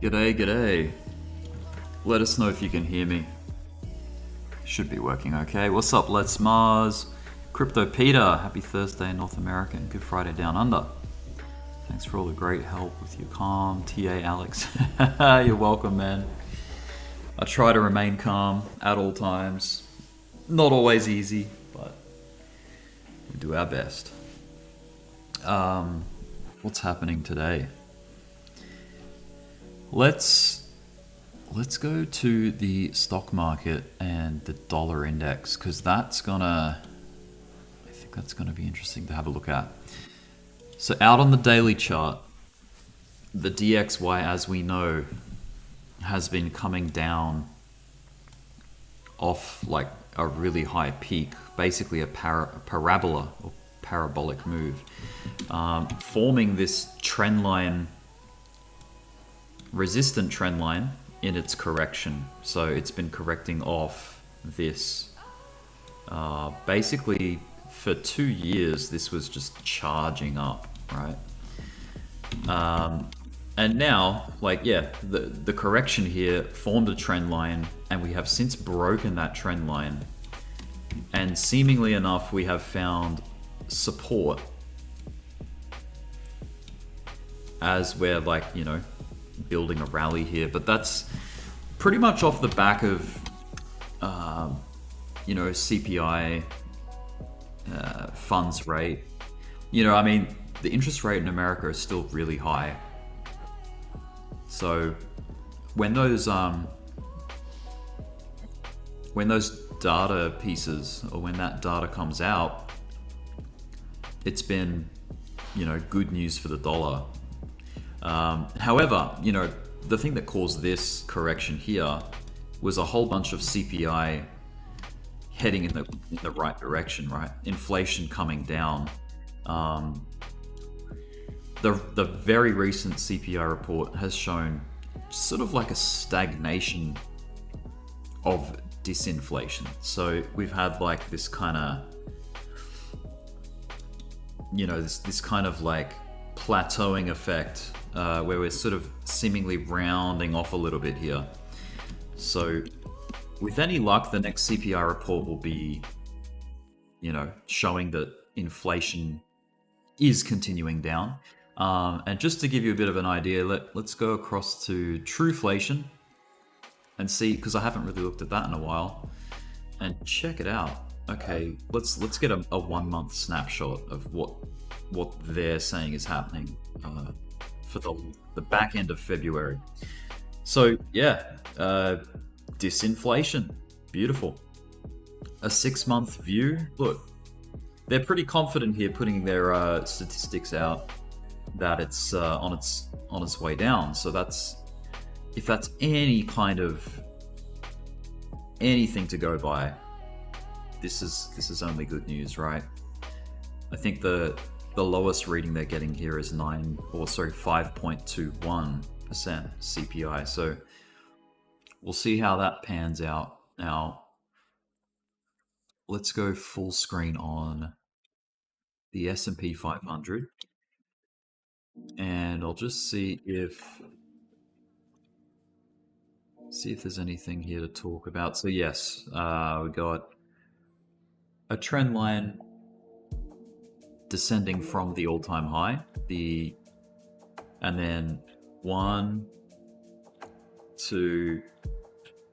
G'day, g'day. Let us know if you can hear me. Should be working okay. What's up, Let's Mars? Crypto Peter, happy Thursday in North America and Good Friday down under. Thanks for all the great help with your calm. TA Alex, you're welcome, man. I try to remain calm at all times. Not always easy, but we do our best. What's happening today? Let's go to the stock market and the dollar index, because I think that's gonna be interesting to have a look at. So out on the daily chart, the DXY, as we know, has been coming down off like a really high peak, basically a parabola or parabolic move, forming this trend line, resistant trend line in its correction. So it's been correcting off this. Basically, for 2 years, this was just charging up, right? And now, the correction here formed a trend line, and we have since broken that trend line. And seemingly enough, we have found support as we're building a rally here, but that's pretty much off the back of CPI, funds rate. The interest rate in America is still really high. So when those data pieces, or when that data comes out, it's been good news for the dollar. However, the thing that caused this correction here was a whole bunch of CPI heading in the right direction, right? Inflation coming down. The very recent CPI report has shown sort of like a stagnation of disinflation. So we've had like this kind of, this kind of like plateauing effect, where we're sort of seemingly rounding off a little bit here. So with any luck, the next CPI report will be, showing that inflation is continuing down. And just to give you a bit of an idea, let's go across to trueflation and see, because I haven't really looked at that in a while, and check it out. Okay, let's get a 1 month snapshot of what they're saying is happening for the back end of February. So yeah, disinflation, beautiful. A 6 month view. Look, they're pretty confident here, putting their statistics out that it's on its way down. So if that's any kind of anything to go by, this is only good news, right? I think the lowest reading they're getting here is 5.21% CPI. So we'll see how that pans out. Now, let's go full screen on the S&P 500, and I'll just see if there's anything here to talk about. So yes, we got a trend line descending from the all-time high, and then 1, 2,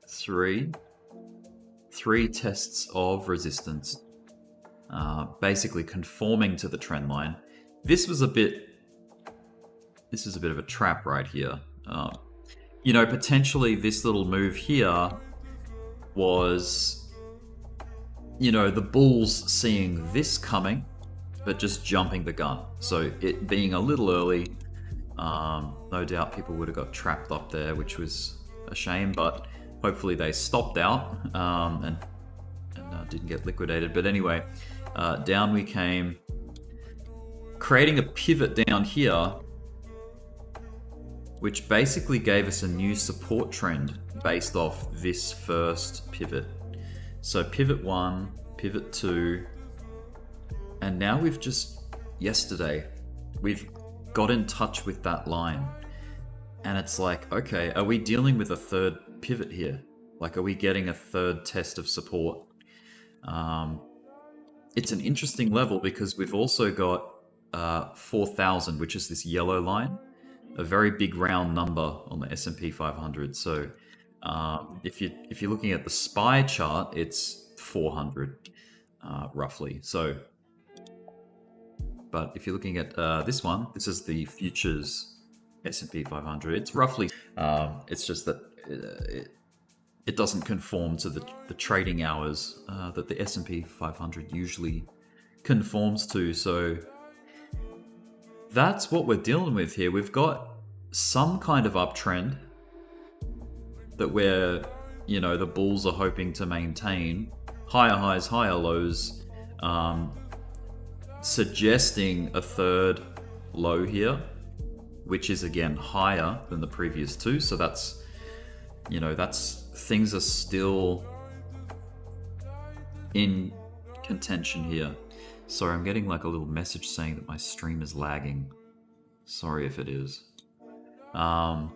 3 tests of resistance, basically conforming to the trend line. This is a bit of a trap right here. Potentially this little move here was, the bulls seeing this coming, but just jumping the gun. So it being a little early, no doubt people would have got trapped up there, which was a shame, but hopefully they stopped out and didn't get liquidated. But anyway, down we came, creating a pivot down here, which basically gave us a new support trend based off this first pivot. So pivot 1, pivot 2, and now yesterday, we've got in touch with that line. And it's like, okay, are we dealing with a third pivot here? Like, are we getting a third test of support? It's an interesting level because we've also got 4,000, which is this yellow line, a very big round number on the S&P 500. So if you're looking at the SPY chart, it's 400 roughly. So, but if you're looking at this one, this is the futures S&P 500. It's roughly. It's just that it doesn't conform to the trading hours that the S&P 500 usually conforms to. So that's what we're dealing with here. We've got some kind of uptrend that we're, the bulls are hoping to maintain. Higher highs, higher lows, suggesting a third low here, which is again higher than the previous two. So that's, things are still in contention here. Sorry, I'm getting like a little message saying that my stream is lagging. Sorry if it is. Now,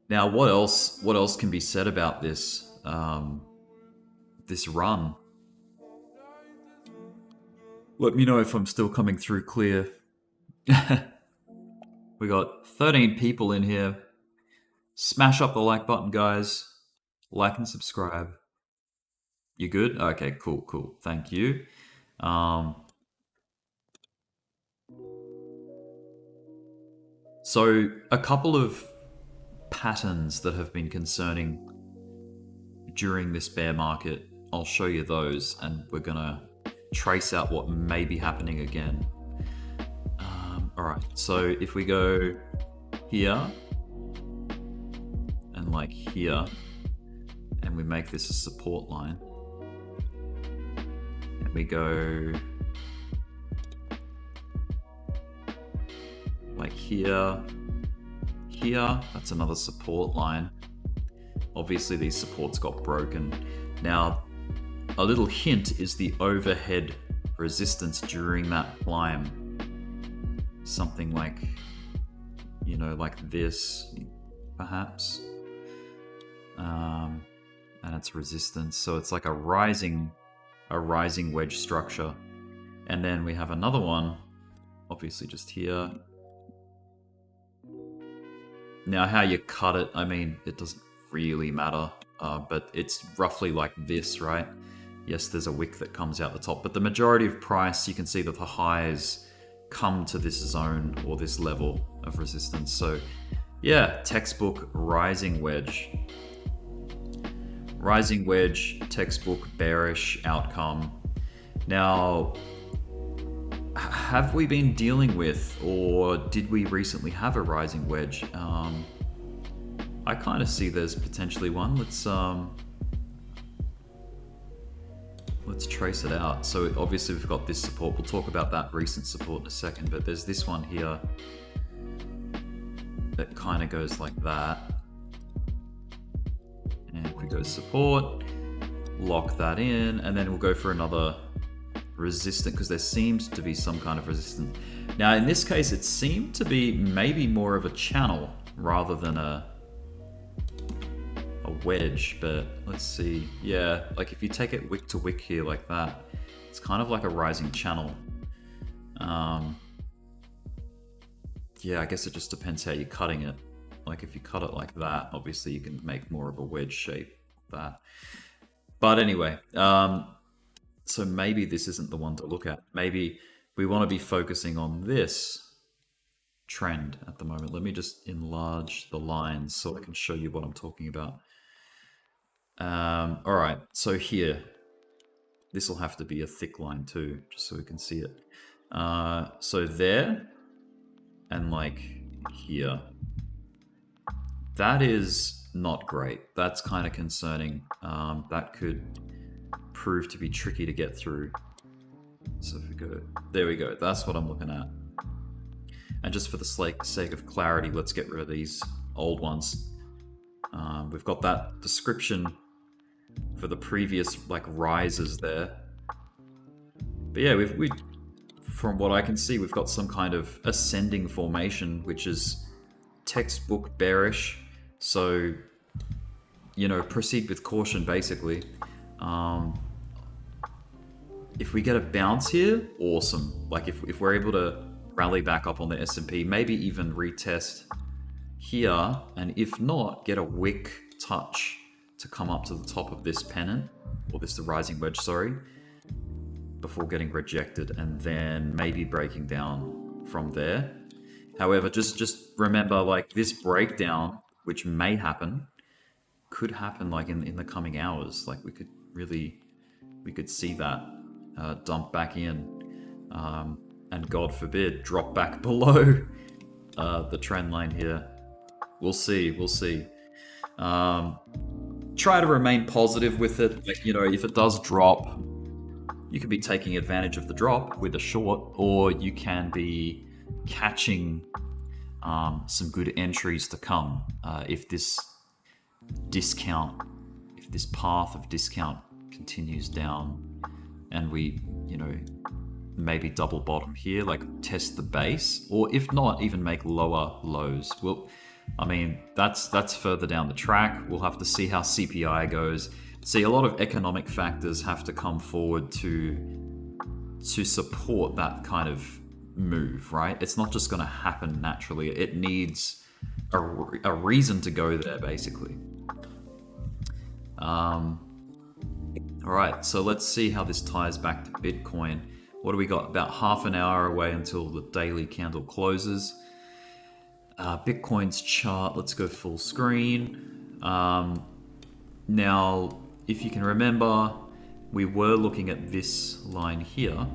what else can be said about this this run? Let me know if I'm still coming through clear. We got 13 people in here. Smash up the like button, guys. Like and subscribe. You good? Okay, cool. Thank you. So a couple of patterns that have been concerning during this bear market, I'll show you those, and we're gonna trace out what may be happening again. All right, so if we go here and like here, and we make this a support line, and we go like here, that's another support line. Obviously these supports got broken. Now, a little hint is the overhead resistance during that climb. Something like, like this, perhaps. And it's resistance. So it's like a rising wedge structure. And then we have another one, obviously just here. Now, how you cut it, I mean, it doesn't really matter, but it's roughly like this, right? Yes, there's a wick that comes out the top, but the majority of price, you can see that the highs come to this zone or this level of resistance. So yeah, textbook rising wedge. Rising wedge, textbook bearish outcome. Now, have we been dealing with, or did we recently have a rising wedge? I kind of see there's potentially one. Let's trace it out. So obviously we've got this support. We'll talk about that recent support in a second, but there's this one here that kind of goes like that. And if we go support, lock that in, and then we'll go for another resistant, because there seems to be some kind of resistance. Now in this case, it seemed to be maybe more of a channel rather than a wedge, but let's see. Yeah, like if you take it wick to wick here like that, it's kind of like a rising channel. Yeah, I guess it just depends how you're cutting it. Like if you cut it like that, obviously you can make more of a wedge shape that. But anyway, so maybe this isn't the one to look at. Maybe we want to be focusing on this trend at the moment. Let me just enlarge the lines so I can show you what I'm talking about. All right, so here, this will have to be a thick line too, just so we can see it. So there, and like here, that is not great. That's kind of concerning. That could prove to be tricky to get through. So if we go, there we go. That's what I'm looking at. And just for the sake of clarity, let's get rid of these old ones. We've got that description for the previous like rises there. But yeah, from what I can see, we've got some kind of ascending formation, which is textbook bearish. So, you know, proceed with caution, basically. If we get a bounce here, awesome. Like if we're able to rally back up on the S&P, maybe even retest here, and if not, get a wick touch to come up to the top of this pennant, or this the rising wedge, sorry, before getting rejected, and then maybe breaking down from there. However, just remember, like, this breakdown, which may happen, could happen like in the coming hours. Like we could see that dump back in, and God forbid drop back below the trend line here. We'll see. Try to remain positive with it. Like, you know, if it does drop, you can be taking advantage of the drop with a short, or you can be catching some good entries to come if this path of discount continues down, and we, you know, maybe double bottom here, like test the base, or if not, even make lower lows. Well, I mean, that's further down the track. We'll have to see how CPI goes. See, a lot of economic factors have to come forward to support that kind of move, right? It's not just going to happen naturally. It needs a reason to go there, basically. All right, so let's see how this ties back to Bitcoin. What do we got? About half an hour away until the daily candle closes. Bitcoin's chart, let's go full screen. Now, if you can remember, we were looking at this line here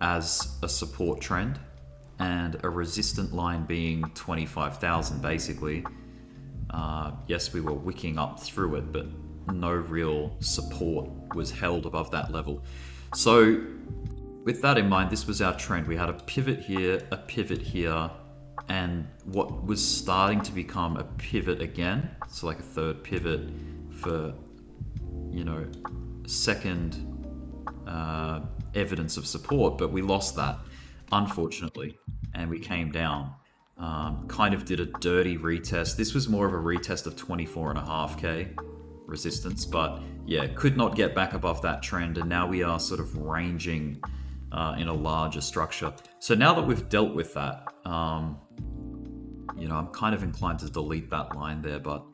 as a support trend, and a resistant line being 25,000 basically. Yes, we were wicking up through it, but no real support was held above that level. So with that in mind, this was our trend. We had a pivot here, and what was starting to become a pivot again. So like a third pivot for, you know, second evidence of support, but we lost that, unfortunately, and we came down. Kind of did a dirty retest. This was more of a retest of 24.5K resistance, but yeah, could not get back above that trend, and now we are sort of ranging in a larger structure. So now that we've dealt with that, you know, I'm kind of inclined to delete that line there, but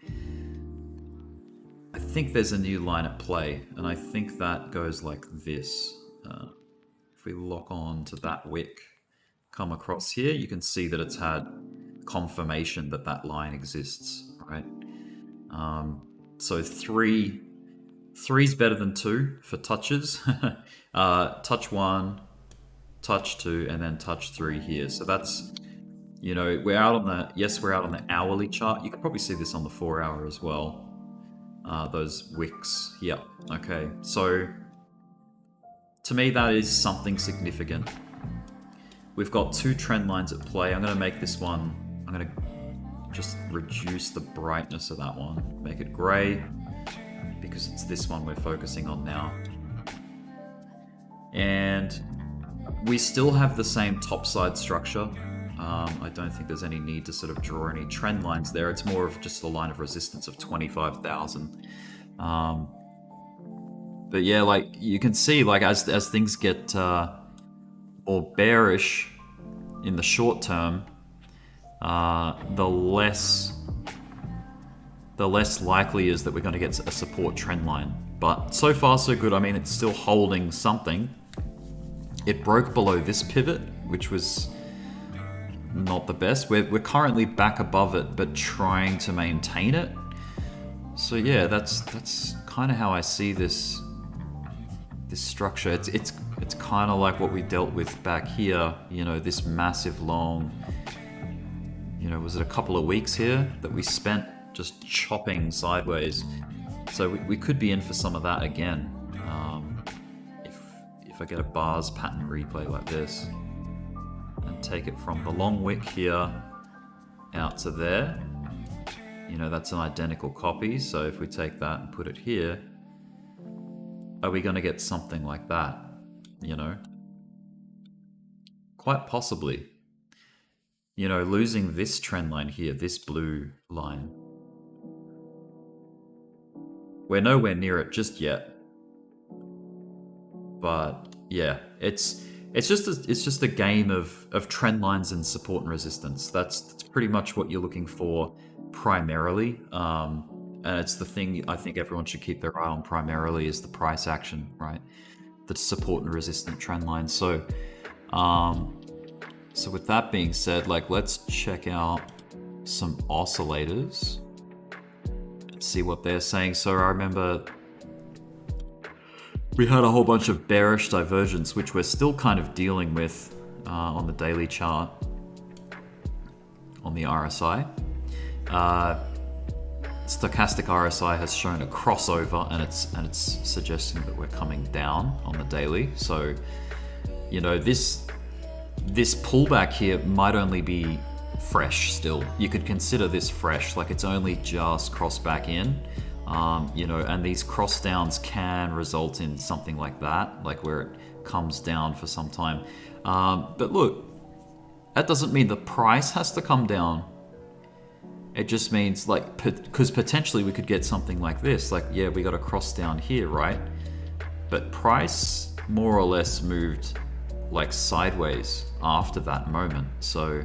I think there's a new line at play, and I think that goes like this. If we lock on to that wick, come across here, you can see that it's had confirmation that that line exists, right? So three's better than 2 for touches. Touch 1, touch 2, and then touch 3 here. So that's, you know, we're out on the hourly chart. You can probably see this on the 4-hour as well. Those wicks, yeah, okay. So to me, that is something significant. We've got 2 trend lines at play. I'm going to make this one, I'm going to just reduce the brightness of that one, make it gray, because it's this one we're focusing on now. And we still have the same topside structure. I don't think there's any need to sort of draw any trend lines there. It's more of just a line of resistance of 25,000. But yeah, like you can see, like as things get more bearish in the short term, the less likely is that we're going to get a support trend line. But so far so good. I mean, it's still holding something. It broke below this pivot, which was not the best. We're currently back above it, but trying to maintain it. So yeah, that's kind of how I see this structure. It's kind of like what we dealt with back here. You know, this massive long, you know, was it a couple of weeks here that we spent just chopping sideways? So we could be in for some of that again. If I get a bars pattern replay like this and take it from the long wick here out to there, you know, that's an identical copy. So if we take that and put it here, are we going to get something like that? You know, quite possibly. You know, losing this trend line here, this blue line. We're nowhere near it just yet. But yeah, it's just a game of trend lines and support and resistance. That's pretty much what you're looking for primarily. And it's the thing I think everyone should keep their eye on primarily is the price action, right? The support and resistant trend lines. So so with that being said, like, let's check out some oscillators and see what they're saying. So I remember we had a whole bunch of bearish divergence, which we're still kind of dealing with on the daily chart, on the RSI. Stochastic RSI has shown a crossover, and it's suggesting that we're coming down on the daily. So, you know, this pullback here might only be fresh still. You could consider this fresh, like it's only just crossed back in. You know, and these cross downs can result in something like that, like where it comes down for some time. But look, that doesn't mean the price has to come down. It just means, like, because potentially we could get something like this, like, yeah, we got a cross down here, right? But price more or less moved like sideways after that moment. So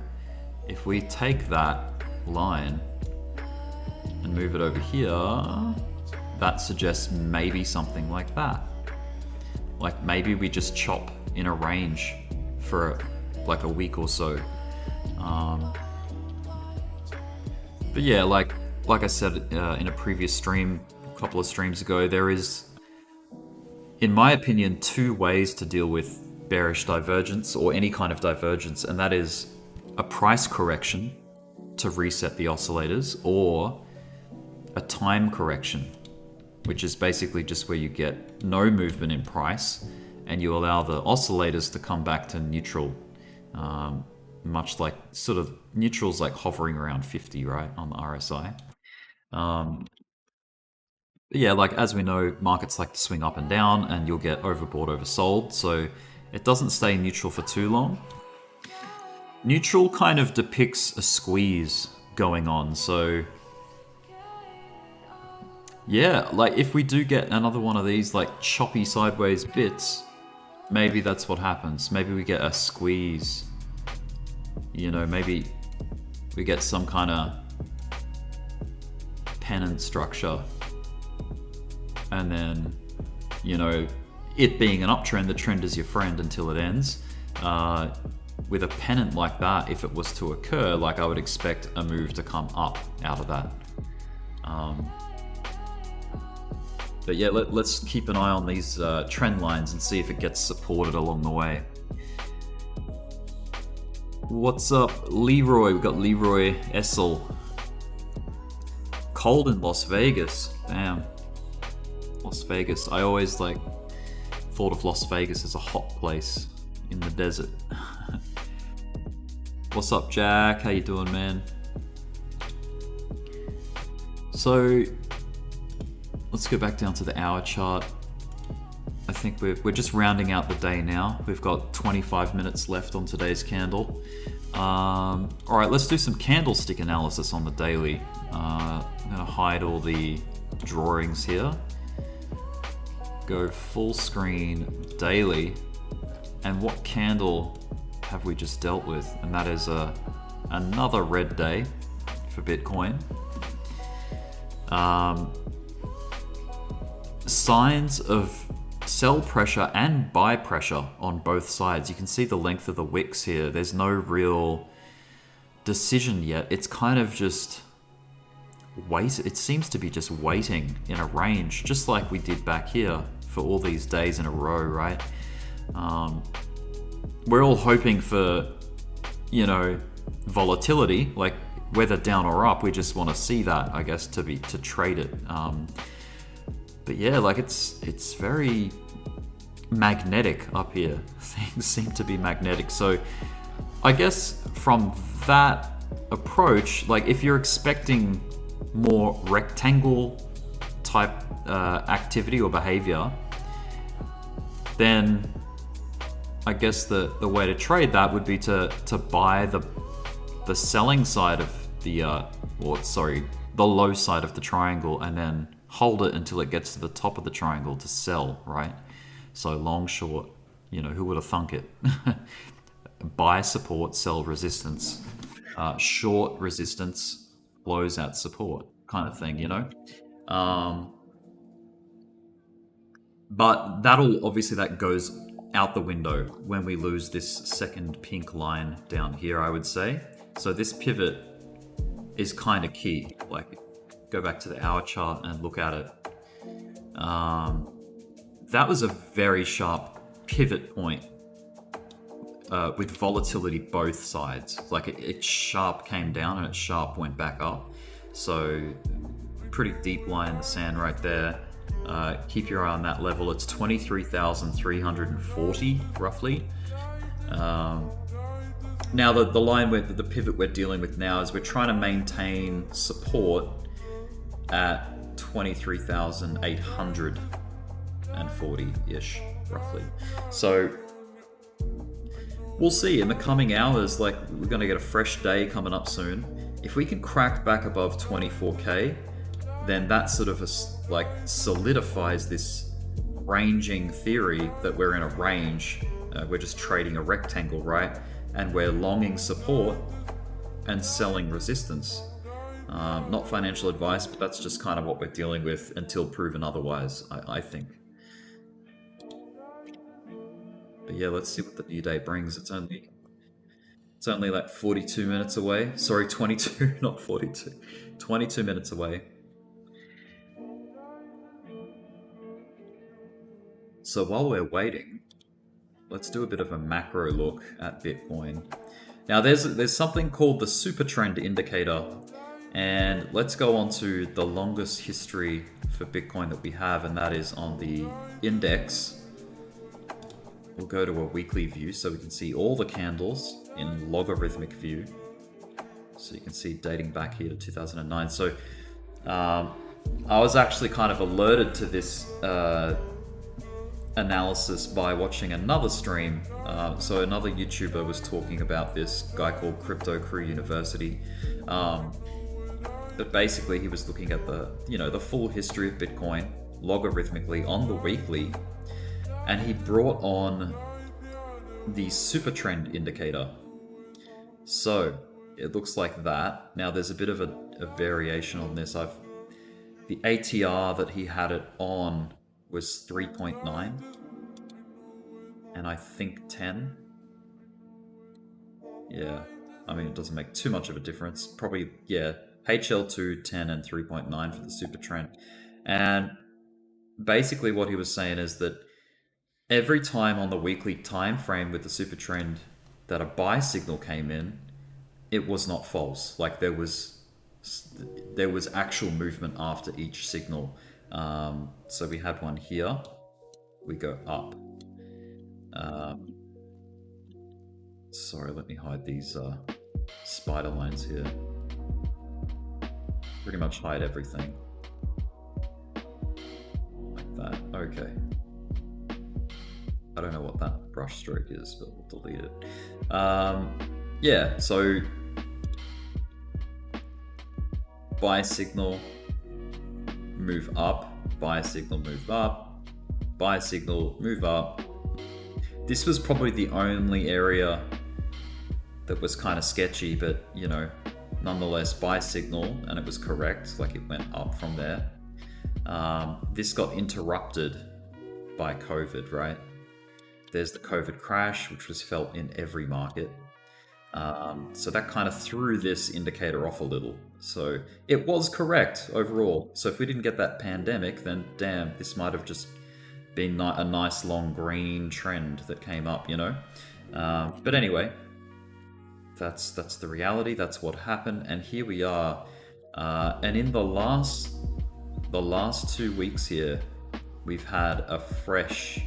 if we take that line and move it over here, that suggests maybe something like that. Like maybe we just chop in a range for like a week or so. But yeah, like I said in a previous stream, a couple of streams ago, there is, in my opinion, two ways to deal with bearish divergence or any kind of divergence, and that is a price correction to reset the oscillators, or a time correction, which is basically just where you get no movement in price and you allow the oscillators to come back to neutral, much like sort of neutral's like hovering around 50, right, on the RSI. Yeah, like as we know, markets like to swing up and down, and you'll get overbought, oversold, so it doesn't stay neutral for too long. Neutral kind of depicts a squeeze going on, so yeah, like if we do get another one of these like choppy sideways bits, maybe that's what happens. Maybe we get a squeeze. You know, maybe we get some kind of pennant structure. And then, you know, it being an uptrend, the trend is your friend until it ends. With a pennant like that, if it was to occur, like I would expect a move to come up out of that. But yeah, let's keep an eye on these trend lines and see if it gets supported along the way. What's up, Leroy? We've got Leroy Essel. Cold in Las Vegas. Damn. Las Vegas. I always like thought of Las Vegas as a hot place in the desert. What's up, Jack? How you doing, man? So let's go back down to the hour chart. I think we're just rounding out the day now. We've got 25 minutes left on today's candle. All right, let's do some candlestick analysis on the daily. I'm gonna hide all the drawings here. Go full screen daily. And what candle have we just dealt with? And that is another red day for Bitcoin. Signs of sell pressure and buy pressure on both sides. You can see the length of the wicks here. There's no real decision yet. It's kind of just wait. It seems to be just waiting in a range, just like we did back here for all these days in a row, right? We're all hoping for, you know, volatility, like whether down or up. We just want to see that, I guess, to trade it. But yeah, like it's very magnetic up here. Things seem to be magnetic. So I guess from that approach, like if you're expecting more rectangle type activity or behavior, then I guess the way to trade that would be to buy the selling side of the the low side of the triangle, and then hold it until it gets to the top of the triangle to sell, right? So long, short, who would have thunk it? Buy support, sell resistance. Short resistance, close at support, kind of thing, But that goes out the window when we lose this second pink line down here, I would say. So this pivot is kind of key. Like, go back to the hour chart and look at it. That was a very sharp pivot point with volatility both sides. Like it sharp came down and it sharp went back up. So pretty deep line in the sand right there. Keep your eye on that level. It's 23,340 roughly. Now the line where the pivot we're dealing with now is we're trying to maintain support at 23,840-ish roughly. So we'll see in the coming hours. Like, we're going to get a fresh day coming up soon. If we can crack back above 24k, then that sort of solidifies this ranging theory that we're in a range. We're just trading a rectangle, right? And we're longing support and selling resistance. Not financial advice, but that's just kind of what we're dealing with until proven otherwise, I think. But yeah, let's see what the new day brings. It's only like 42 minutes away. Sorry, 22, not 42. 22 minutes away. So while we're waiting, let's do a bit of a macro look at Bitcoin. Now there's something called the super trend indicator, and let's go on to the longest history for Bitcoin that we have, and that is on the index. We'll go to a weekly view so we can see all the candles in logarithmic view. So you can see dating back here to 2009. So I was actually kind of alerted to this analysis by watching another stream. So another YouTuber was talking about this guy called Crypto Crew University. But basically he was looking at the full history of Bitcoin logarithmically on the weekly, and he brought on the super trend indicator. So it looks like that. Now there's a bit of a variation on this. The ATR that he had it on was 3.9 and I think 10. Yeah, I mean, it doesn't make too much of a difference. Probably, yeah, HL2, 10 and 3.9 for the super trend. And basically what he was saying is that every time on the weekly time frame with the super trend that a buy signal came in, it was not false. Like there was actual movement after each signal. So we had one here, we go up. Sorry, let me hide these spider lines here. Pretty much hide everything. Like that, okay. I don't know what that brush stroke is, but we'll delete it. Yeah, so buy signal, move up, buy signal, move up, buy signal, move up. This was probably the only area that was kind of sketchy, but nonetheless buy signal, and it was correct, like it went up from there. This got interrupted by COVID, right? There's the COVID crash, which was felt in every market. So that kind of threw this indicator off a little. So it was correct overall. So if we didn't get that pandemic, then damn, this might have just been a nice long green trend that came up, But anyway, that's the reality. That's what happened, and here we are. And in the last 2 weeks here, we've had a fresh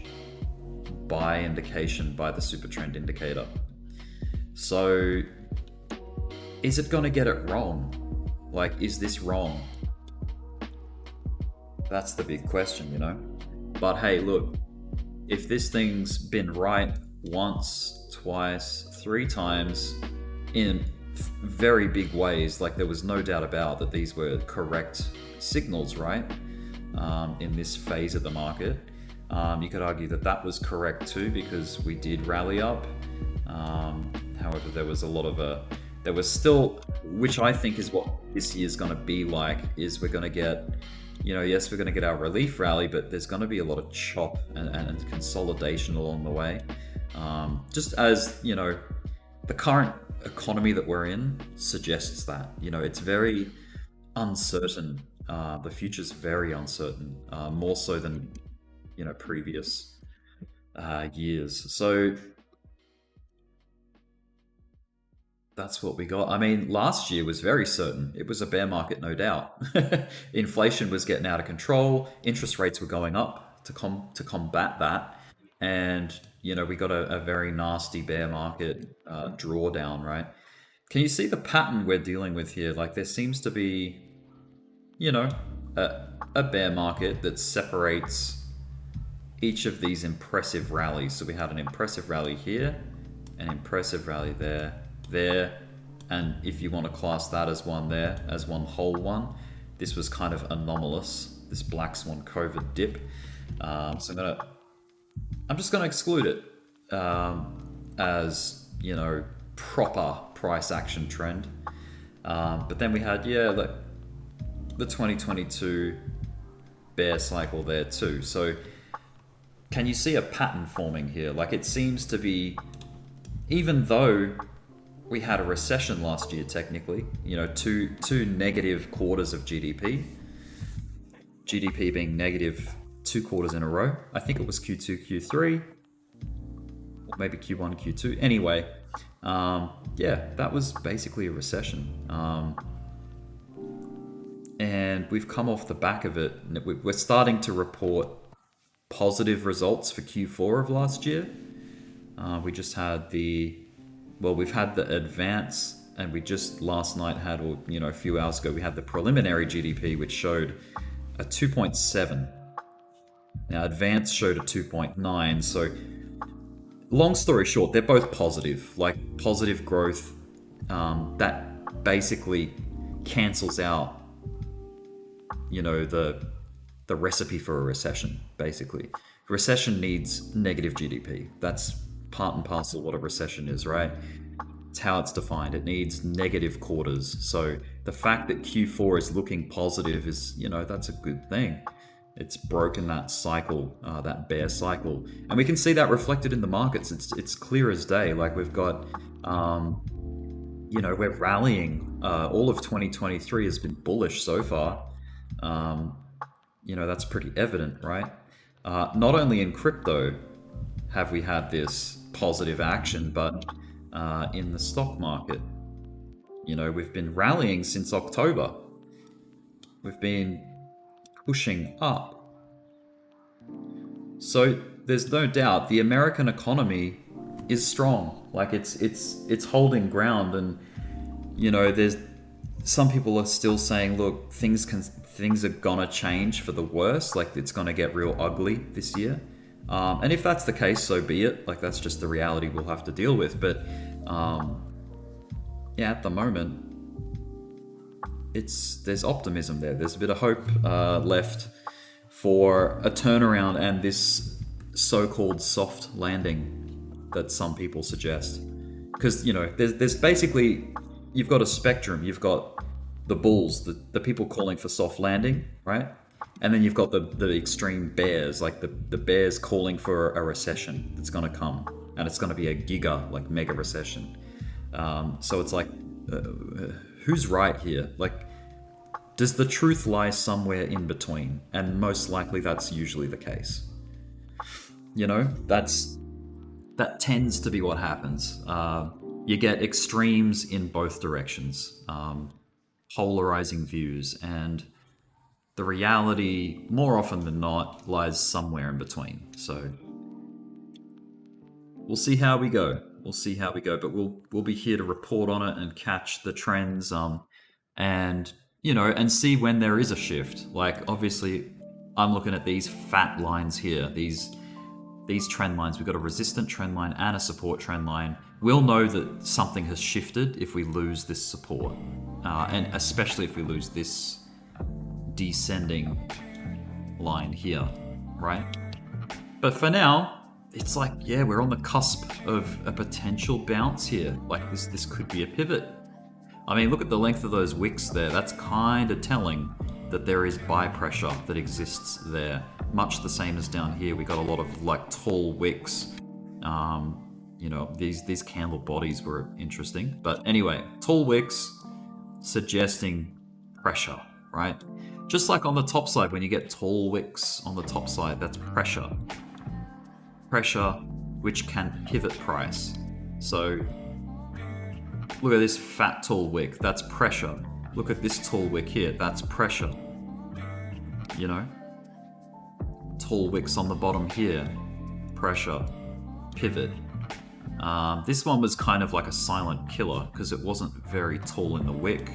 buy indication by the super trend indicator. So is it going to get it wrong? Like, is this wrong? That's the big question, But hey, look, if this thing's been right once, twice, 3 times in very big ways. Like there was no doubt about that these were correct signals, right? In this phase of the market. You could argue that that was correct too because we did rally up. However, there was a lot of there was still, which I think is what this year's going to be like, is we're going to get, yes, we're going to get our relief rally, but there's going to be a lot of chop and consolidation along the way. Just as, the current economy that we're in suggests that, it's very uncertain. The future's very uncertain, more so than, previous years. So that's what we got. I mean, last year was very certain. It was a bear market, no doubt. Inflation was getting out of control. Interest rates were going up to combat that. And, we got a very nasty bear market drawdown, right? Can you see the pattern we're dealing with here? Like there seems to be, a bear market that separates each of these impressive rallies. So we had an impressive rally here, an impressive rally there, and if you want to class that as one there, as one whole one, this was kind of anomalous, this black swan COVID dip. So I'm just gonna exclude it as, proper price action trend. But then we had, the 2022 bear cycle there too. So can you see a pattern forming here? Like it seems to be, even though we had a recession last year, technically, two negative quarters of GDP being negative 2 quarters in a row. I think it was Q2, Q3, or maybe Q1, Q2. Anyway, that was basically a recession. And we've come off the back of it. We're starting to report positive results for Q4 of last year. We just had we've had the advance, and we just last night had, or a few hours ago, we had the preliminary GDP, which showed a 2.7. Now advance showed a 2.9. So long story short, they're both positive, like positive growth. That basically cancels out, the recipe for a recession. Basically, a recession needs negative GDP. That's part and parcel what a recession is, right? It's how it's defined. It needs negative quarters. So the fact that Q4 is looking positive is, that's a good thing. It's broken that cycle, that bear cycle, and we can see that reflected in the markets. It's clear as day. Like we've got, we're rallying. All of 2023 has been bullish so far. That's pretty evident, right? Not only in crypto have we had this positive action, but in the stock market, we've been rallying since October. We've been pushing up. So there's no doubt the American economy is strong. Like it's holding ground, and there's some people are still saying, look, things are gonna change for the worse. Like it's gonna get real ugly this year. And if that's the case, so be it. Like that's just the reality we'll have to deal with. But at the moment, there's optimism there. There's a bit of hope left for a turnaround and this so-called soft landing that some people suggest. Because there's basically, you've got a spectrum. You've got the bulls, the people calling for soft landing, right? And then you've got the extreme bears, like the bears calling for a recession that's going to come, and it's going to be a giga, like mega recession. So it's like, who's right here? Like, does the truth lie somewhere in between? And most likely that's usually the case. That tends to be what happens. You get extremes in both directions, polarizing views, and the reality, more often than not, lies somewhere in between. So we'll see how we go. But we'll be here to report on it and catch the trends, and see when there is a shift. Like obviously, I'm looking at these fat lines here, these these trend lines, we've got a resistant trend line and a support trend line. We'll know that something has shifted if we lose this support, and especially if we lose this descending line here, right? But for now, it's like, yeah, we're on the cusp of a potential bounce here. Like this could be a pivot. I mean, look at the length of those wicks there. That's kind of telling that there is buy pressure that exists there. Much the same as down here. We got a lot of like tall wicks. You know, these candle bodies were interesting. But anyway, tall wicks suggesting pressure, right? Just like on the top side, when you get tall wicks on the top side, that's pressure. Pressure which can pivot price. So look at this fat tall wick, that's pressure. Look at this tall wick here, that's pressure. You know? Tall wicks on the bottom here, pressure, pivot. This one was kind of like a silent killer because it wasn't very tall in the wick.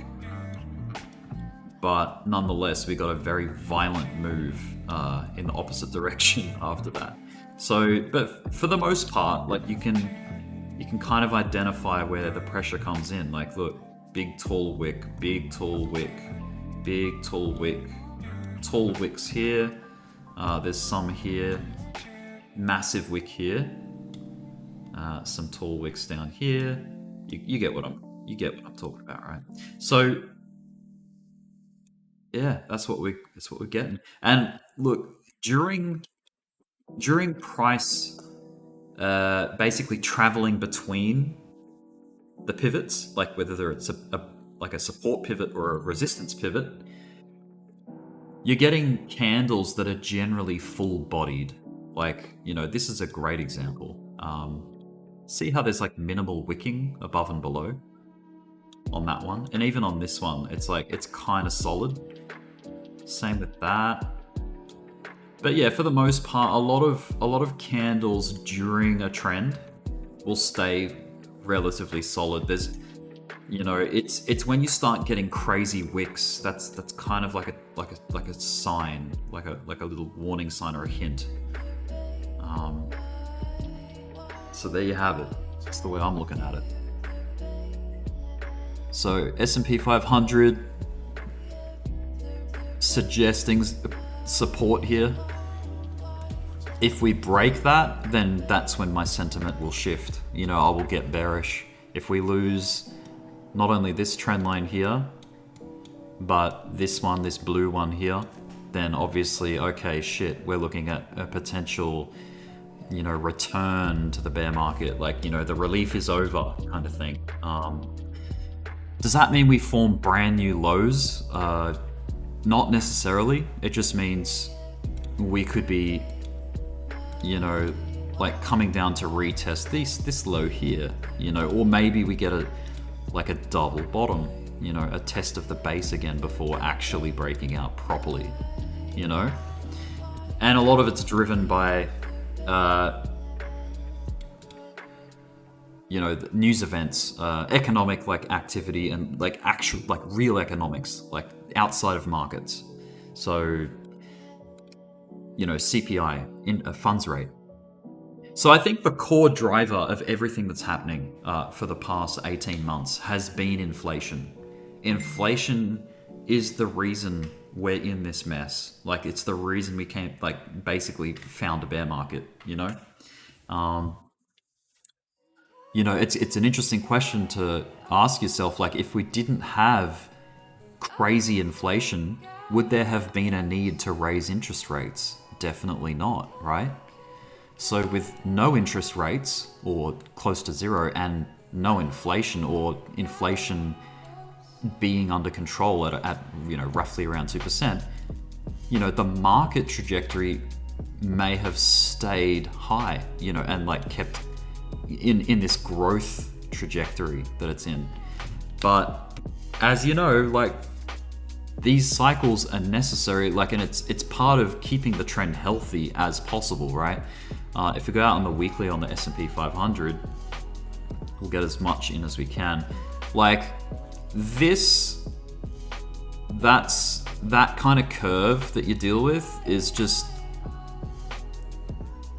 But nonetheless, we got a very violent move in the opposite direction after that. So, but for the most part, like you can kind of identify where the pressure comes in. Like, look, big tall wick, big tall wick, big tall wick, tall wicks here. There's some here, massive wick here, some tall wicks down here. You get what I'm talking about, right? So. Yeah, that's what we're getting. And look, during price, basically traveling between the pivots, like whether it's like a support pivot or a resistance pivot, you're getting candles that are generally full-bodied. Like, you know, this is a great example. See how there's like minimal wicking above and below on that one, and even on this one, it's like it's kind of solid. Same with that. But yeah, for the most part, a lot of candles during a trend will stay relatively solid. There's, you know, it's when you start getting crazy wicks, that's kind of like a sign, like a little warning sign or a hint. So there you have it. That's the way I'm looking at it. So S&P 500 suggesting support here. If we break that, then that's when my sentiment will shift. You know, I will get bearish. If we lose not only this trend line here, but this one, this blue one here, then obviously, okay, shit, we're looking at a potential, you know, return to the bear market. Like, you know, the relief is over kind of thing. Does that mean we form brand new lows? Not necessarily. It just means we could be, you know, like coming down to retest this low here, you know, or maybe we get a double bottom, you know, a test of the base again before actually breaking out properly, you know. And a lot of it's driven by you know, news events, economic like activity, and like actual, like real economics, like outside of markets. So, you know, CPI, funds rate. So I think the core driver of everything that's happening for the past 18 months has been inflation. Inflation is the reason we're in this mess. Like, it's the reason we came, like, basically found a bear market, you know? You know, it's an interesting question to ask yourself, like, if we didn't have crazy inflation, would there have been a need to raise interest rates? Definitely not, right? So with no interest rates, or close to zero, and no inflation, or inflation being under control at you know, roughly around 2%, you know, the market trajectory may have stayed high, you know, and like kept in this growth trajectory that it's in. But as you know, like, these cycles are necessary, like, and it's part of keeping the trend healthy as possible, right? If we go out on the weekly on the S&P 500, we'll get as much in as we can. Like, that kind of curve that you deal with is just,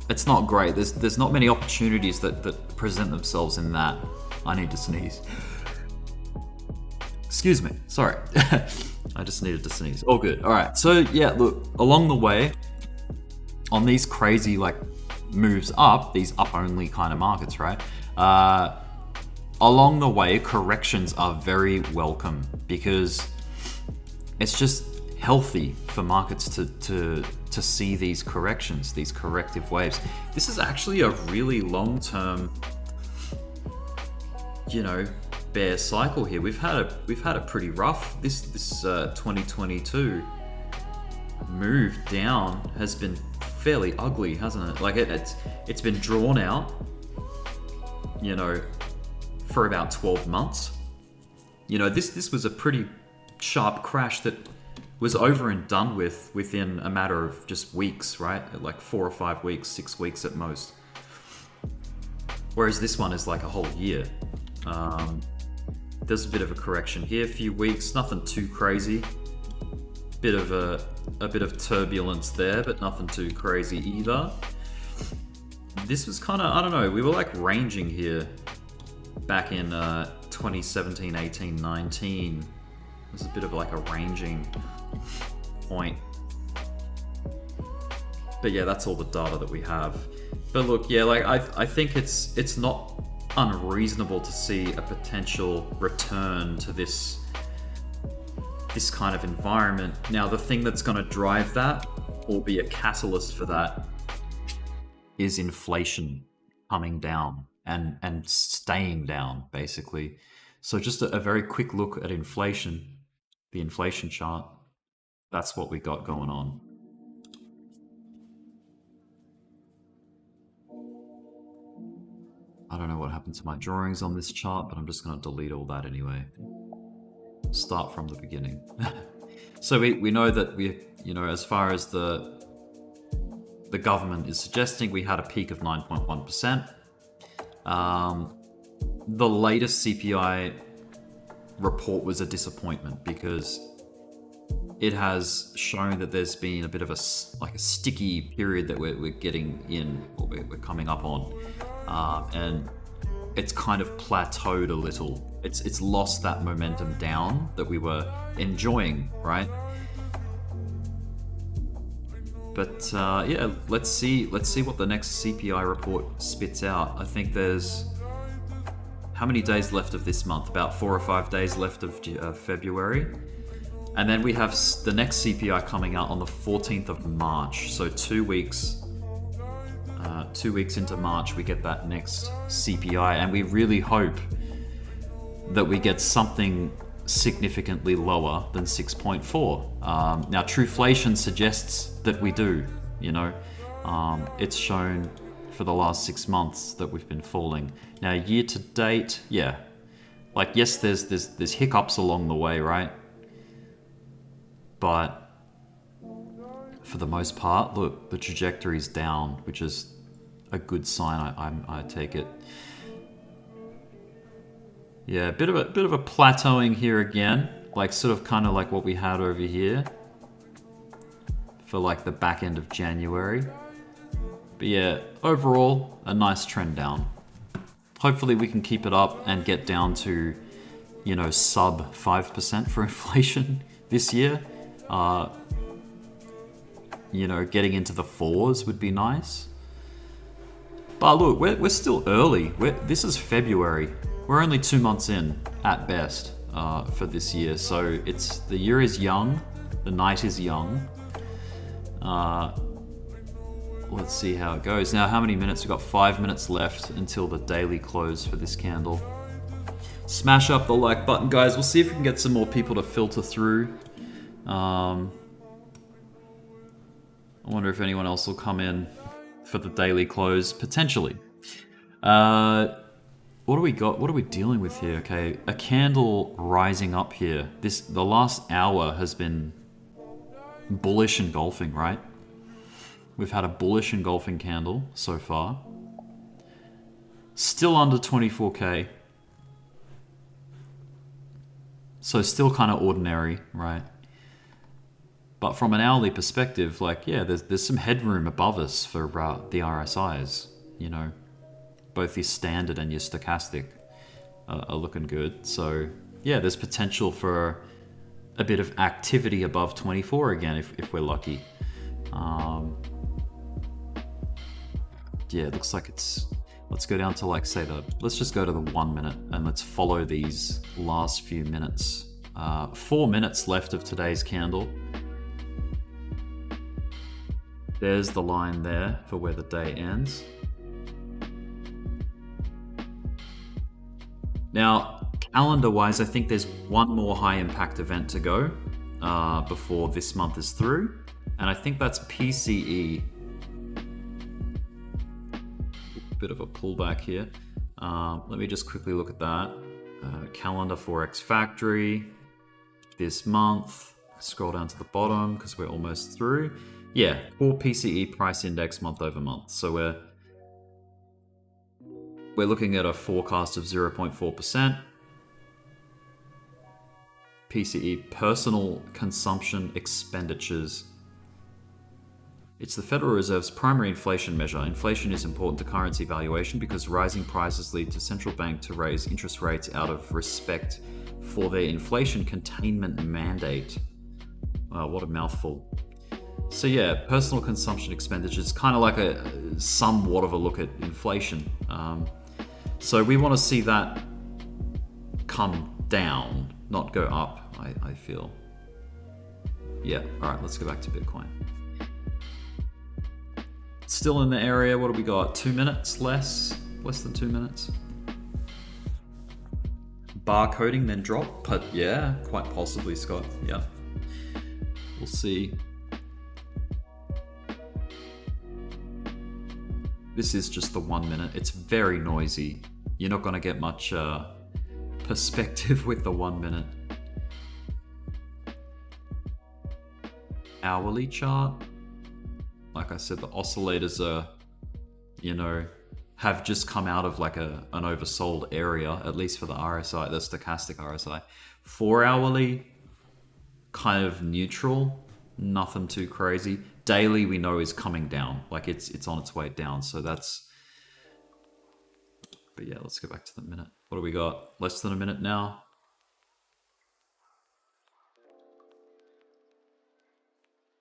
it's not great. There's not many opportunities that present themselves in that. I need to sneeze. Excuse me. Sorry. I just needed to sneeze. All good. All right. So yeah, look, along the way, on these crazy like moves up, these up only kind of markets, right? Along the way, corrections are very welcome because it's just healthy for markets to see these corrections, these corrective waves. This is actually a really long-term, you know, bear cycle here. We've had a pretty rough this 2022 move down has been fairly ugly, hasn't it? Like it's been drawn out, you know, for about 12 months. You know, this was a pretty sharp crash that was over and done with within a matter of just weeks, right? Like 4 or 5 weeks, 6 weeks at most. Whereas this one is like a whole year. There's a bit of a correction here, a few weeks, nothing too crazy. Bit of a bit of turbulence there, but nothing too crazy either. This was kind of, I don't know, we were like ranging here back in 2017, 18, 19. It was a bit of like a ranging point. But yeah, that's all the data that we have. But look, yeah, like I think it's not unreasonable to see a potential return to this kind of environment. Now, the thing that's going to drive that, or be a catalyst for that, is inflation coming down and staying down, basically. So just a very quick look at inflation, the inflation chart. That's what we got going on. I don't know what happened to my drawings on this chart, but I'm just going to delete all that anyway. Start from the beginning. So we know that we, you know, as far as the government is suggesting, we had a peak of 9.1%. The latest CPI report was a disappointment because it has shown that there's been a bit of a sticky period that we're getting in, or we're coming up on, and it's kind of plateaued a little. It's lost that momentum down that we were enjoying, right? But yeah, let's see what the next CPI report spits out. I think there's how many days left of this month? About 4 or 5 days left of February. And then we have the next CPI coming out on the 14th of March. So 2 weeks. 2 weeks into March, we get that next CPI, and we really hope that we get something significantly lower than 6.4. Now, Trueflation suggests that we do. You know, it's shown for the last 6 months that we've been falling. Now, year to date, yeah, like yes, there's hiccups along the way, right? But for the most part, look, the trajectory's down, which is a good sign. I take it. Yeah, a bit of a plateauing here again, like sort of kind of like what we had over here for like the back end of January. But yeah, overall, a nice trend down. Hopefully we can keep it up and get down to, you know, sub 5% for inflation this year. You know, getting into the 4s would be nice. But look, we're still early. This is February. We're only 2 months in at best for this year. So the year is young, the night is young. Let's see how it goes. Now, how many minutes? We've got 5 minutes left until the daily close for this candle. Smash up the like button, guys. We'll see if we can get some more people to filter through. I wonder if anyone else will come in for the daily close, potentially. What do we got? What are we dealing with here? Okay, a candle rising up here. The last hour has been bullish engulfing, right? We've had a bullish engulfing candle so far. Still under 24K. So still kind of ordinary, right? But from an hourly perspective, like, yeah, there's some headroom above us for the RSIs. You know, both your standard and your stochastic are looking good. So yeah, there's potential for a bit of activity above 24 again if we're lucky. Yeah, it looks like it's... Let's go down to, like, say, let's just go to the 1 minute and let's follow these last few minutes. 4 minutes left of today's candle. There's the line there for where the day ends. Now, calendar-wise, I think there's one more high-impact event to go before this month is through, and I think that's PCE. Bit of a pullback here. Let me just quickly look at that. Calendar Forex Factory this month. Scroll down to the bottom because we're almost through. Yeah, core PCE price index month over month. So we're looking at a forecast of 0.4%. PCE, personal consumption expenditures. It's the Federal Reserve's primary inflation measure. Inflation is important to currency valuation because rising prices lead to central bank to raise interest rates out of respect for their inflation containment mandate. What a mouthful. So yeah, personal consumption expenditures, kind of like a somewhat of a look at inflation. So we want to see that come down, not go up, I feel. Yeah, all right, let's go back to Bitcoin. Still in the area, what do we got? 2 minutes less than 2 minutes. Barcoding then drop, but yeah, quite possibly, Scott. Yeah, we'll see. This is just the 1 minute. It's very noisy. You're not going to get much perspective with the 1 minute. Hourly chart. Like I said, the oscillators are, you know, have just come out of like an oversold area, at least for the RSI, the stochastic RSI. 4 hourly, kind of neutral, nothing too crazy. Daily we know is coming down, like it's on its way down, so that's... But yeah, let's go back to the minute. What do we got? Less than a minute now.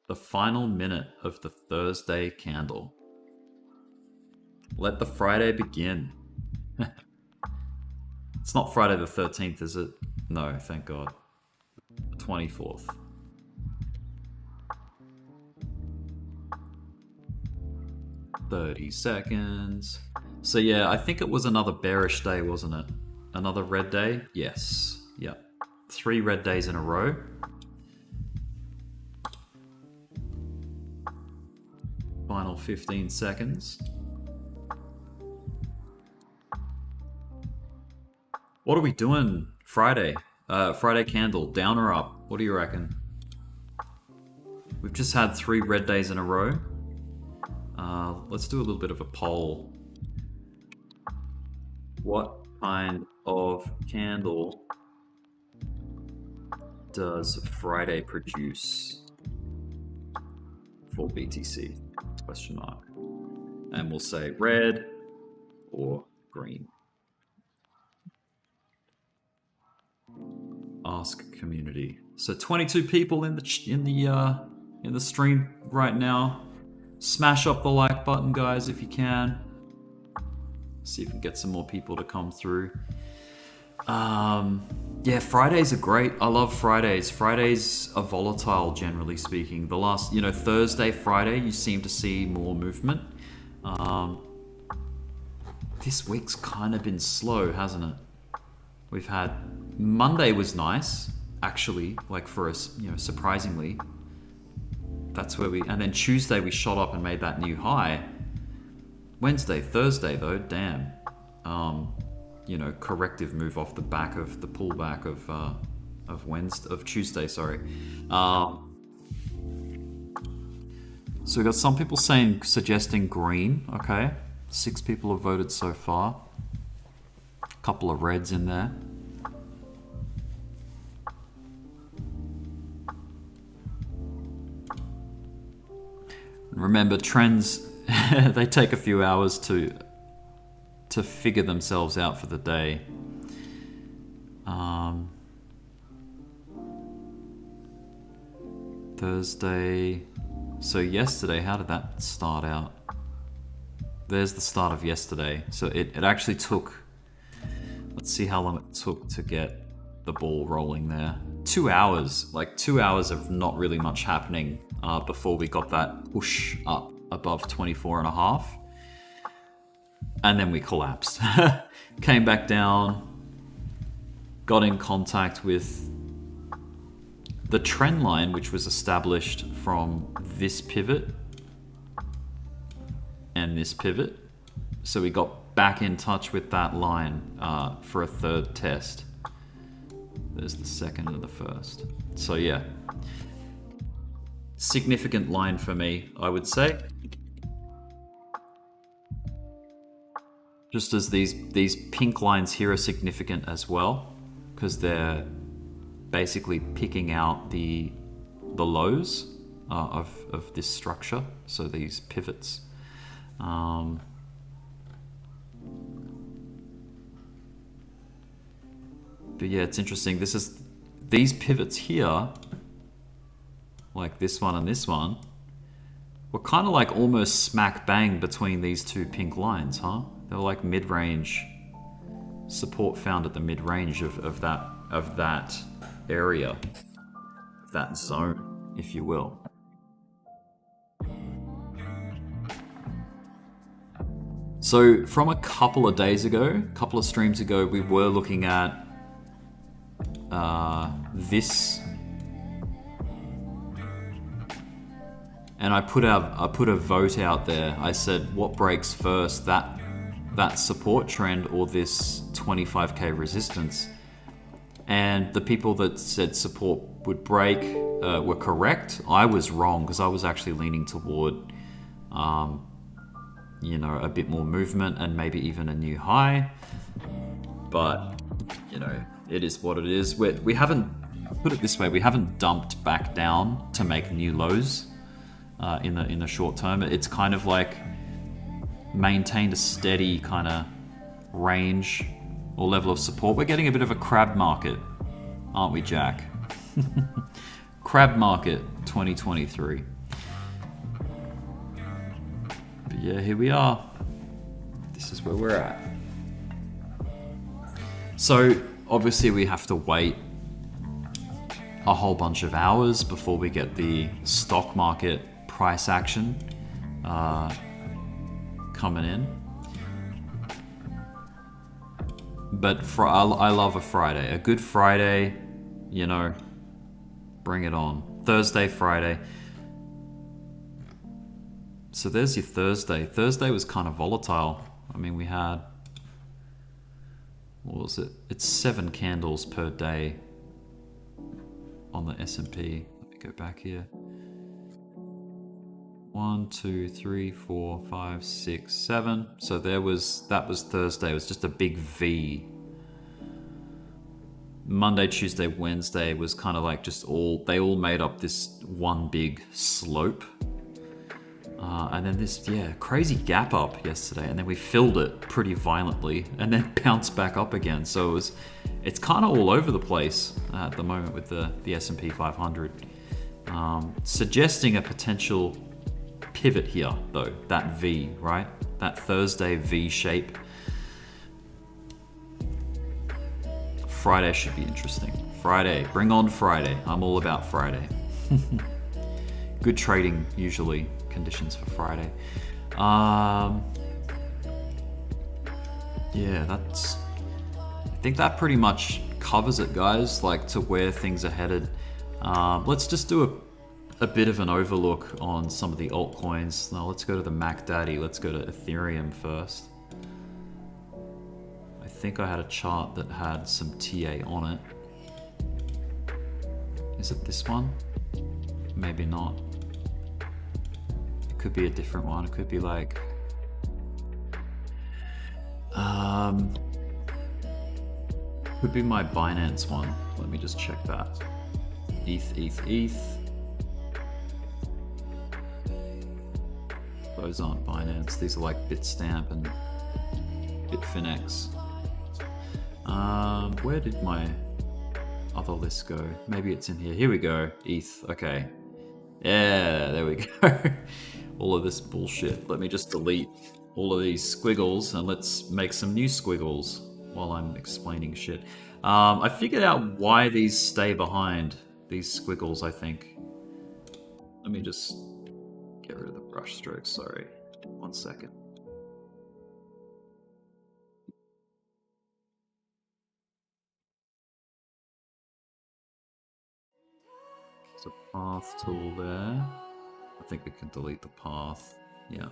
The final minute of the Thursday candle. Let the Friday begin. It's not Friday the 13th, is it? No, thank God. 24th. "30 seconds. So yeah, I think it was another bearish day, wasn't it? Another red day? Yes. Yep. 3 red days in a row. Final 15 seconds. What are we doing Friday? Friday candle, down or up? What do you reckon? We've just had 3 red days in a row. Let's do a little bit of a poll. What kind of candle does Friday produce for BTC? Question mark. And we'll say red or green. Ask community. So 22 people in the stream right now. Smash up the like button, guys, if you can. See if we can get some more people to come through. Yeah, Fridays are great. I love Fridays. Fridays are volatile, generally speaking. The last, Thursday, Friday, you seem to see more movement. This week's kind of been slow, hasn't it? We've had... Monday was nice, actually, like for us, surprisingly. That's where we... And then Tuesday we shot up and made that new high. Wednesday, Thursday, though, damn. Corrective move off the back of the pullback of Tuesday, sorry. So we got some people suggesting green, okay. 6 people have voted so far. A couple of reds in there. Remember, trends, they take a few hours to figure themselves out for the day. Thursday. So yesterday, how did that start out? There's the start of yesterday. So it actually took, let's see how long it took to get the ball rolling there. 2 hours, like 2 hours of not really much happening before we got that push up above 24.5. And then we collapsed. Came back down, got in contact with the trend line, which was established from this pivot and this pivot. So we got back in touch with that line for a third test. There's the second and the first. So yeah, significant line for me, I would say. Just as these pink lines here are significant as well, because they're basically picking out the lows of this structure. So these pivots. But yeah, it's interesting. These pivots here, like this one and this one, were kind of like almost smack bang between these two pink lines, huh? They're like mid-range support found at the mid-range of that area, that zone, if you will. So from a couple of days ago, a couple of streams ago, we were looking at this, and I put a vote out there. I said, what breaks first, that support trend or this 25k resistance? And the people that said support would break were correct. I was wrong, because I was actually leaning toward you know, a bit more movement and maybe even a new high. But you know, it is what it is. We haven't, put it this way, we haven't dumped back down to make new lows in the short term. It's kind of like maintained a steady kind of range or level of support. We're getting a bit of a crab market, aren't we, Jack? Crab market 2023. But yeah, here we are. This is where we're at. So obviously we have to wait a whole bunch of hours before we get the stock market price action coming in. But I love a Friday. A good Friday, you know, bring it on. Thursday, Friday. So there's your Thursday. Thursday was kind of volatile. I mean, we had, what was it? It's 7 candles per day on the S&P. Let me go back here. 1, 2, 3, 4, 5, 6, 7. So that was Thursday. It was just a big V. Monday, Tuesday, Wednesday was kind of like just they all made up this one big slope. And then this, crazy gap up yesterday, and then we filled it pretty violently and then bounced back up again. So it's kind of all over the place at the moment with the S&P 500. Suggesting a potential pivot here though, that V, right? That Thursday V shape. Friday should be interesting. Friday, bring on Friday. I'm all about Friday. Good trading usually conditions for Friday. Yeah, I think that pretty much covers it, guys, like to where things are headed. Let's just do a bit of an overlook on some of the altcoins. Now let's go to the Mac Daddy. Let's go to Ethereum first. I think I had a chart that had some TA on it. Is it this one? Maybe not. It could be a different one. It could be like could be my Binance one. Let me just check that. ETH. Those aren't Binance. These are like Bitstamp and Bitfinex. Where did my other list go? Maybe it's in here. Here we go. ETH. Okay. Yeah, there we go. All of this bullshit. Let me just delete all of these squiggles and let's make some new squiggles while I'm explaining shit. I figured out why these stay behind. These squiggles, I think. Let me just get rid of the brush strokes. Sorry. 1 second. There's a path tool there. I think we can delete the path. Yeah.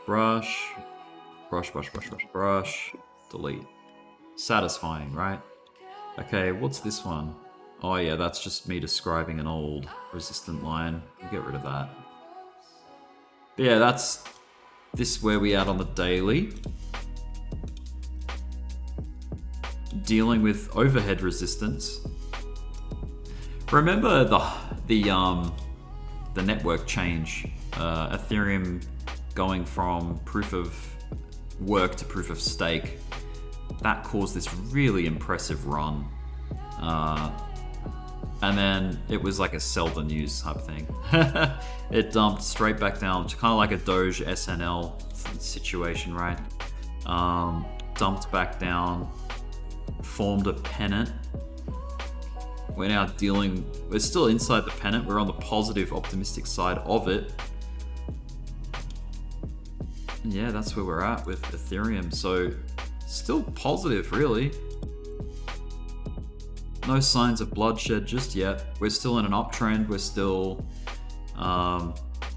Brush. Brush, brush, brush, brush, brush. Delete. Satisfying, right? Okay, what's this one? Oh yeah, that's just me describing an old resistant line. We'll get rid of that. But yeah, that's this where we at on the daily. Dealing with overhead resistance. Remember the network change. Ethereum going from proof of work to proof of stake. That caused this really impressive run. And then it was like a sell the news type thing. It dumped straight back down, kind of like a DOGE SNL situation, right? Dumped back down, formed a pennant. We're now dealing, we're still inside the pennant, we're on the positive, optimistic side of it. And yeah, that's where we're at with Ethereum. So still positive, really. No signs of bloodshed just yet. We're still in an uptrend. We're still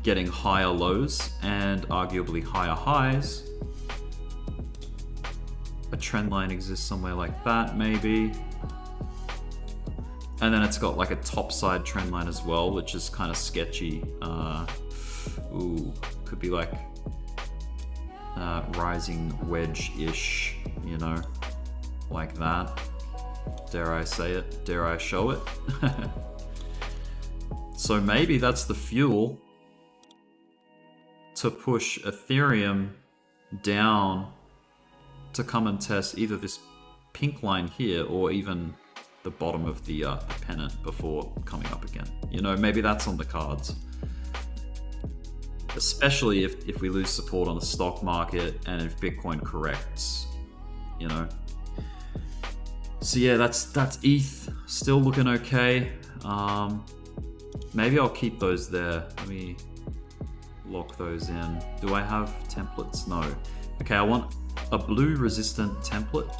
getting higher lows and arguably higher highs. A trend line exists somewhere like that, maybe. And then it's got like a topside trend line as well, which is kind of sketchy. Ooh, could be like rising wedge-ish, you know, like that. Dare I say it? Dare I show it? So maybe that's the fuel to push Ethereum down to come and test either this pink line here or even the bottom of the pennant before coming up again. You know, maybe that's on the cards. Especially if we lose support on the stock market and if Bitcoin corrects, you know. So yeah, that's ETH. Still looking okay. Maybe I'll keep those there. Let me lock those in. Do I have templates? No. Okay, I want a blue resistant template.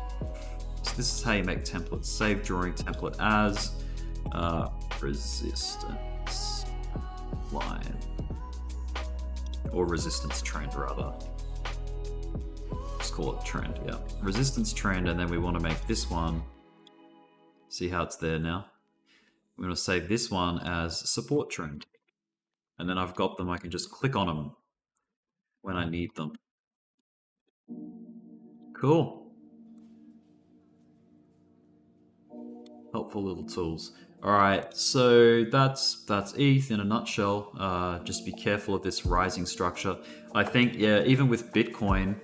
So this is how you make templates. Save drawing template as resistance line. Or resistance trend, rather. Just call it trend, yeah. Resistance trend, and then we want to make this one. See how it's there now? We're going to save this one as support trend. And then I've got them, I can just click on them when I need them. Cool. Helpful little tools. Alright, so that's ETH in a nutshell. Just be careful of this rising structure. I think, yeah, even with Bitcoin,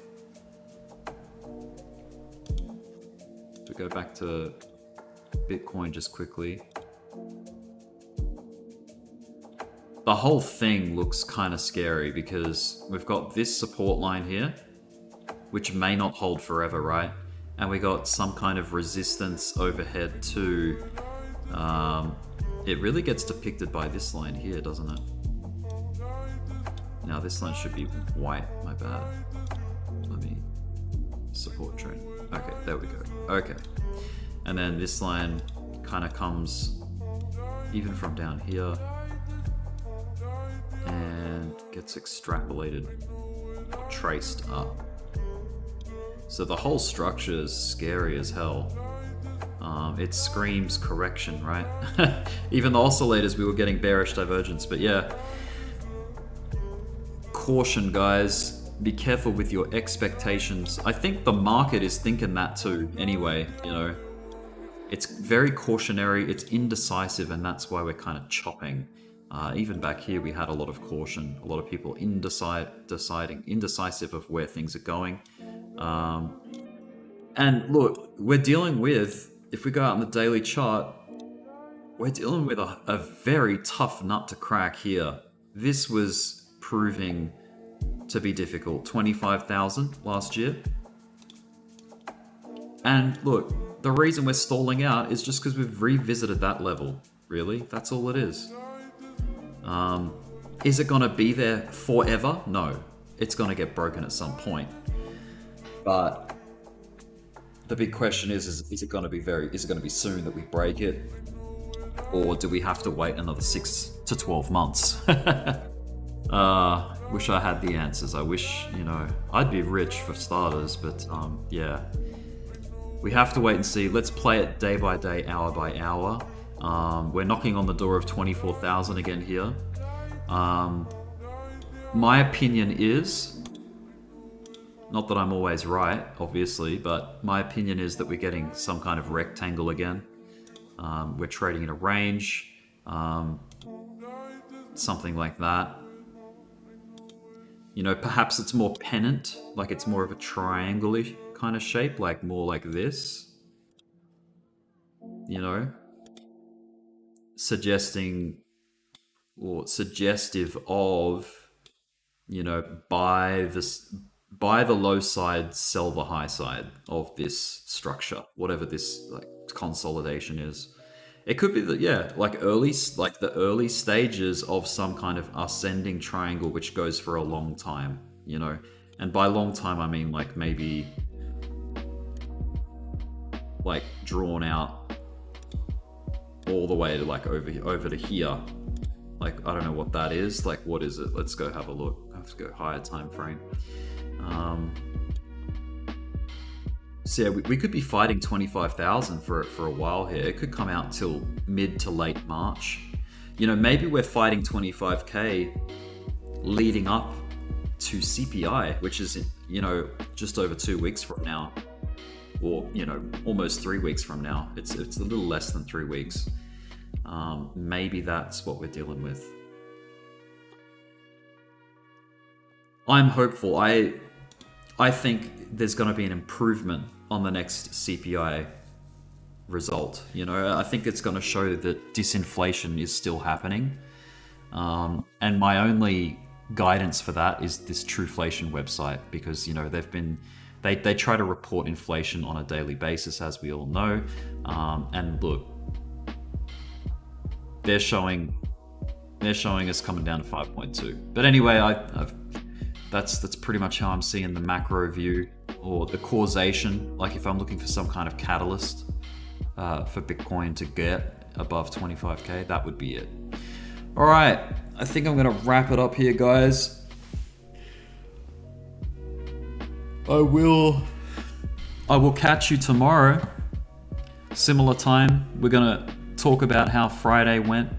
to go back to Bitcoin just quickly, the whole thing looks kind of scary because we've got this support line here, which may not hold forever, right? And we got some kind of resistance overhead too. It really gets depicted by this line here, doesn't it? Now this line should be white, my bad. Let me support trend. Okay, there we go. Okay. And then this line kind of comes even from down here and gets extrapolated, traced up. So the whole structure is scary as hell. It screams correction, right? Even the oscillators, we were getting bearish divergence, but yeah. Caution, guys. Be careful with your expectations. I think the market is thinking that too, anyway, you know. It's very cautionary, it's indecisive, and that's why we're kind of chopping. Even back here, we had a lot of caution, a lot of people indecisive of where things are going. And look, we're dealing with, if we go out on the daily chart, we're dealing with a very tough nut to crack here. This was proving to be difficult. 25,000 last year. And look, the reason we're stalling out is just because we've revisited that level. Really, that's all it is. Is it going to be there forever? No. It's going to get broken at some point. But the big question is it going to be soon that we break it? Or do we have to wait another 6 to 12 months? Wish I had the answers. I wish, I'd be rich for starters, but yeah. We have to wait and see. Let's play it day by day, hour by hour. We're knocking on the door of 24,000 again here. My opinion is, not that I'm always right, obviously, but my opinion is that we're getting some kind of rectangle again. We're trading in a range, something like that. Perhaps it's more pennant, like it's more of a triangle-ish kind of shape, like more like this. Suggesting or suggestive of, buy the low side, sell the high side of this structure, whatever this like consolidation is. It could be that, like the early stages of some kind of ascending triangle which goes for a long time, and by long time I mean like maybe like drawn out all the way to like over to here. Like, I don't know what that is. Like, what is it? Let's go have a look. Let's go higher time frame. So yeah, we could be fighting 25,000 for a while here. It could come out till mid to late March. Maybe we're fighting 25k leading up to CPI, which is, just over 2 weeks from now. Or, almost 3 weeks from now. It's a little less than 3 weeks. Maybe that's what we're dealing with. I'm hopeful. I think there's going to be an improvement on the next CPI result. I think it's going to show that disinflation is still happening. And my only guidance for that is this Trueflation website, because, they try to report inflation on a daily basis, as we all know. And look, they're showing us coming down to 5.2. But anyway, that's pretty much how I'm seeing the macro view, or the causation. Like if I'm looking for some kind of catalyst for Bitcoin to get above 25k, that would be it. All right, I think I'm gonna wrap it up here, guys. I will catch you tomorrow, similar time. We're gonna talk about how Friday went.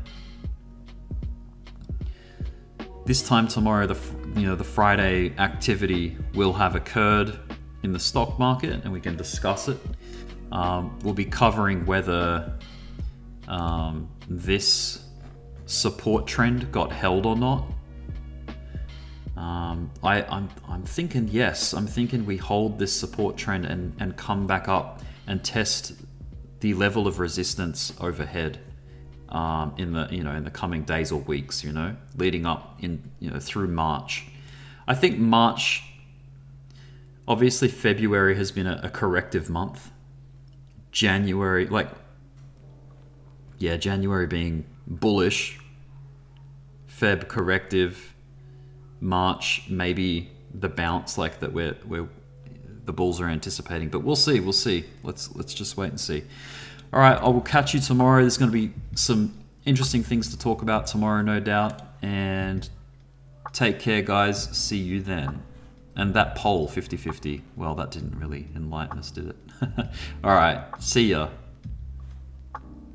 This time tomorrow, the Friday activity will have occurred in the stock market, and we can discuss it. We'll be covering whether this support trend got held or not. I'm thinking yes. I'm thinking we hold this support trend and come back up and test the level of resistance overhead in the coming days or weeks, leading up through March. I think March, obviously February has been a corrective month. January being bullish, Feb corrective, March maybe the bounce like that we're the bulls are anticipating, but we'll see. Let's just wait and see. All right, I will catch you tomorrow. There's going to be some interesting things to talk about tomorrow, no doubt. And take care, guys. See you then. And that poll 50-50, well, that didn't really enlighten us, did it? All right, see ya.